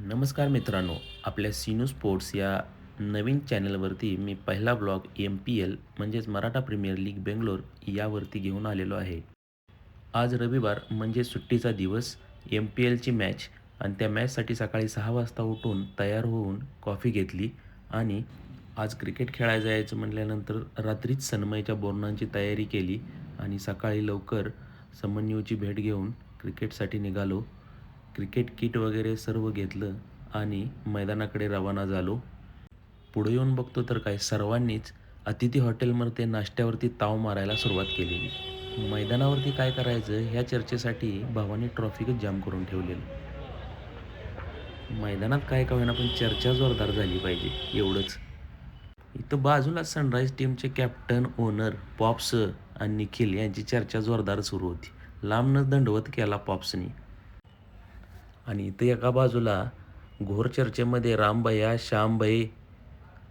नमस्कार मित्रांनो, आपल्या सिनू स्पोर्ट्स या नवीन चॅनलवरती मी पहिला ब्लॉग MPL म्हणजेच मराठा प्रीमियर लीग बेंगलोर यावरती घेऊन आलेलो आहे. आज रविवार म्हणजे सुट्टीचा दिवस, MPLची मॅच आणि त्या मॅचसाठी सकाळी 6 वाजता उठून तयार होऊन कॉफी घेतली आणि आज क्रिकेट खेळायला जायचं म्हटल्यानंतर रात्रीच सनमयच्या बोरणांची तयारी केली आणि सकाळी लवकर समन्यूची भेट घेऊन क्रिकेटसाठी निघालो. क्रिकेट किट वगैरे सर्व घेतलं आणि मैदानाकडे रवाना झालो. पुढे येऊन बघतो तर काय सर्वांनीच अतिथी हॉटेलमध्ये नाश्त्यावरती ताव मारायला सुरुवात केलेली. मैदानावरती काय करायचं ह्या चर्चेसाठी भावानी ट्रॉफिकच जाम करून ठेवलेलं. मैदानात काय का होईना पण चर्चा जोरदार झाली पाहिजे एवढंच. इथं बाजूला सनराईज टीमचे कॅप्टन, ओनर पॉप्स आणि निखिल यांची चर्चा जोरदार सुरू होती. लांबनच दंडवत केला पॉप्सनी. आणि इथं एका बाजूला घोर चर्चेमध्ये रामभैया, श्यामभाई,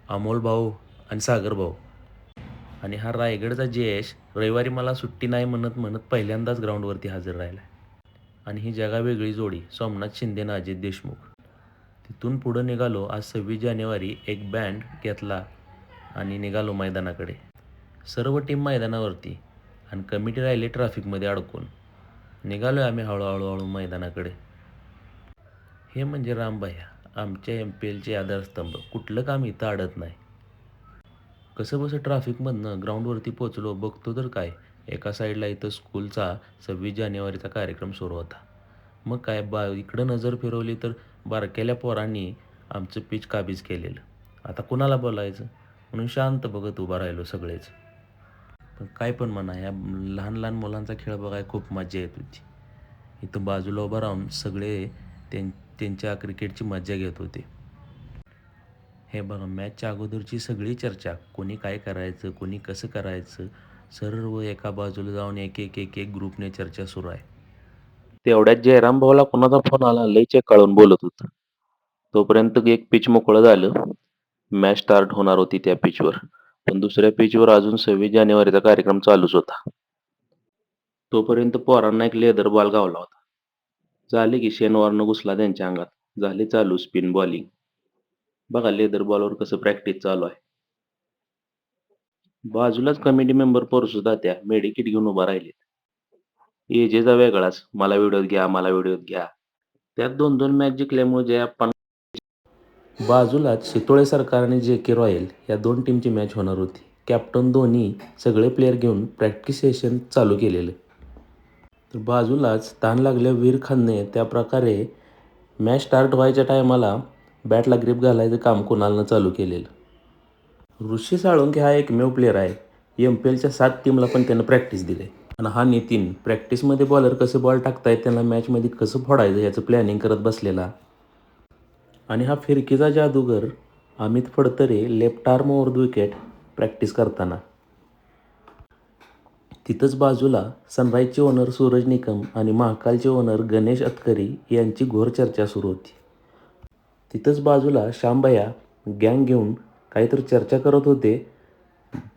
अमोल भाऊ आणि सागर भाऊ. आणि हा रायगडचा जयेश रविवारी मला सुट्टी नाही म्हणत म्हणत पहिल्यांदाच ग्राउंडवरती हजर राहिला. आणि ही जगावेगळी जोडी सोमनाथ शिंदे आणि अजित देशमुख. तिथून पुढं निघालो. आज 26 जानेवारी एक बँड घेतला आणि निघालो मैदानाकडे. सर्व टीम मैदानावरती आणि कमिटी राहिली ट्रॅफिकमध्ये अडकून. निघालो आम्ही हळूहळू मैदानाकडे. हे म्हणजे रामभैया, आमच्या MPLचे आधारस्तंभ. कुठलं काम इथं अडत नाही. कसंबसं ट्रॅफिकमधनं ग्राउंडवरती पोचलो. बघतो तर काय, एका साईडला इथं स्कूलचा 26 जानेवारीचा कार्यक्रम सुरू होता. मग काय इकडं नजर फिरवली तर बारक्याल्या पोरांनी आमचं पिच काबीज केलेलं. आता कुणाला बोलायचं म्हणून शांत बघत उभा राहिलो सगळेच. पण काय पण म्हणा, या लहान लहान मुलांचा खेळ बघायला खूप मजा येत होती. इथं बाजूला उभं राहून सगळे त्यांच्या क्रिकेटची मजा घेत होते. हे बघा, मॅचच्या अगोदरची सगळी चर्चा, कोणी काय करायचं, कोणी कसं करायचं, सर्व एका बाजूला जाऊन एक एक एक एक ग्रुपने चर्चा सुरू आहे. तेवढ्यात जयराम भाऊला कोणाचा फोन आला, लय चेक काढून बोलत होता. तोपर्यंत एक पिच मोकळं झालं. मॅच स्टार्ट होणार होती त्या पिचवर. पण दुसऱ्या पिचवर अजून 26 जानेवारीचा कार्यक्रम चालूच होता. तोपर्यंत पोरांना एक लेदर बॉल गावला होता. झाले की शेनवॉर्न घुसला त्यांच्या अंगात. झाले चालू स्पिन बॉलिंग. बघा लेदर बॉलवर कसं प्रॅक्टिस चालू आहे. बाजूलाच कमिटी मेंबर पोरसुद्धा त्या मेडिकिट घेऊन उभा राहिलेत. एजेचा वेगळाच, मला व्हिडिओत घ्या, मला व्हिडिओत घ्या. त्यात 2-2 मॅच जिंकल्यामुळे जयाप्पा. बाजूलाच शितोळे सरकार आणि JK रॉयल या दोन टीमची मॅच होणार होती. कॅप्टन धोनी सगळे प्लेयर घेऊन प्रॅक्टिस सेशन चालू केलेलं. तर बाजूलाच ताण लागल्या वीर खानने त्या प्रकारे मॅच स्टार्ट व्हायच्या टायमाला बॅटला ग्रिप घालायचं काम कुणालनं चालू केलेलं. ऋषी साळुंखे हा एकमेव प्लेयर आहे. MPLच्या 7 टीमला पण त्यानं प्रॅक्टिस दिली. आणि हा नितीन प्रॅक्टिसमध्ये बॉलर कसे बॉल टाकतायत, त्यांना मॅचमध्ये कसं फोडायचं याचं प्लॅनिंग करत बसलेला. आणि हा फिरकीचा जादूगर Amit Phadtare left arm over the wicket practice करताना. तिथंच बाजूला सनराईजचे ओनर सूरज निकम आणि महाकालचे ओनर गणेश अतकरी यांची घोर चर्चा सुरू होती. तिथंच बाजूला श्यामभैया गँग घेऊन काहीतरी चर्चा करत होते.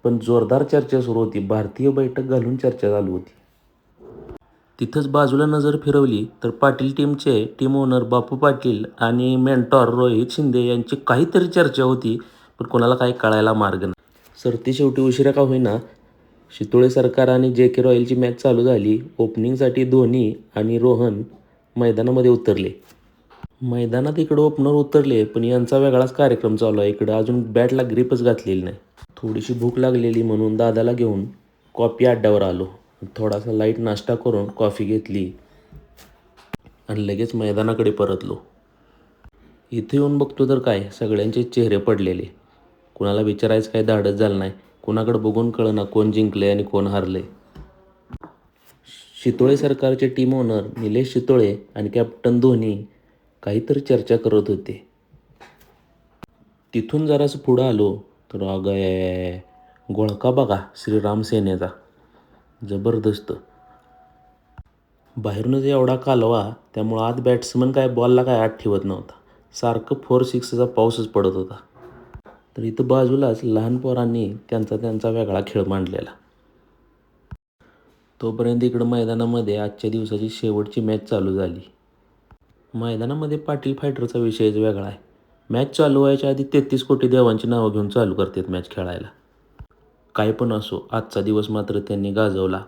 पण जोरदार चर्चा सुरू होती. भारतीय बैठक घालून चर्चा चालू होती. तिथंच बाजूला नजर फिरवली तर पाटील टीमचे टीम ओनर बापू पाटील आणि मेंटॉर रोहित शिंदे यांची काहीतरी चर्चा होती. पण कोणाला काही कळायला मार्ग नाही. सरती शेवटी उशिरा का होईना शितोळे सरकार आणि JK रॉयलची मॅच चालू झाली. ओपनिंगसाठी धोनी आणि रोहन मैदानामध्ये उतरले. मैदानात इकडं ओपनर उतरले पण यांचा वेगळाच कार्यक्रम चालू आहे. इकडं अजून बॅटला ग्रिपच घातलेली नाही. थोडीशी भूक लागलेली म्हणून दादाला घेऊन कॉफी अड्ड्यावर आलो. थोडासा लाईट नाश्ता करून कॉफी घेतली आणि लगेच मैदानाकडे परतलो. इथे येऊन बघतो तर काय सगळ्यांचे चेहरे पडलेले. कुणाला विचारायचं काय धाडच झालं नाही. कुणाकडे बघून कळना कोण जिंकले आणि कोण हारले. शितोळे सरकारचे टीम ओनर निलेश शितोळे आणि कॅप्टन धोनी काहीतरी चर्चा करत होते. तिथून जरासं पुढं आलो तर अगं घोळका बघा श्रीराम सेनेचा, जबरदस्त. बाहेरूनच एवढा कालवा, त्यामुळं आत बॅट्समन काय बॉलला काय आत ठेवत नव्हता. सारखं 4-6चा पाऊसच पडत होता. तर इथं बाजूलाच लहान पोरांनी त्यांचा वेगळा खेळ मांडलेला. तोपर्यंत इकडं मैदानामध्ये आजच्या दिवसाची शेवटची मॅच चालू झाली. मैदानामध्ये पाटील फायटरचा विषयच वेगळा आहे. मॅच चालू व्हायच्या आधी 33 कोटी देवांची नावं घेऊन चालू करतात मॅच खेळायला. काय पण असो, आजचा दिवस मात्र त्यांनी गाजवला.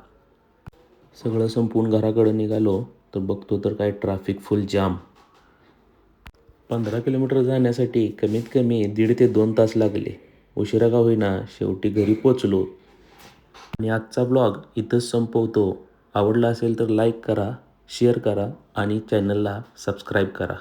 सगळं संपवून घराकडं निघालो तर बघतो तर काय ट्रॅफिक फुल जाम. 15 किलोमीटर जाण्यासाठी कमीत कमी 1.5 ते 2 तास लागले. उशिरा का होईना शेवटी घरी पोचलो. आणि आजचा ब्लॉग इथंच संपवतो. आवडला असेल तर लाईक करा, शेअर करा आणि चॅनलला सबस्क्राईब करा.